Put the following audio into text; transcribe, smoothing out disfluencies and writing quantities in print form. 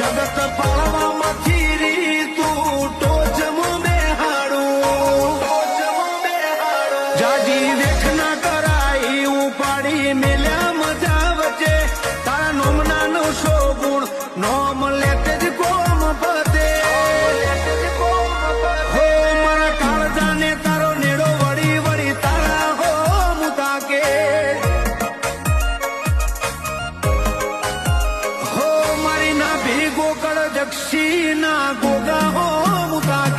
સ્વાગત પાળવામાં ખીરી તું ટોચમાં બેહાડું જાજી વેખ ના કરાઈ ઉપાડી મેલ્યા મજા વચ્ચે તારા નોમના નો શોગુણ નોમ લેતે જ કોમ પતે હો મારા કાળજાને તારો નેડો વળી વળી તારા હો મુતાકે હો મારી ના ભી ગોકળ દક્ષિણા ગોગા હો મુતાકે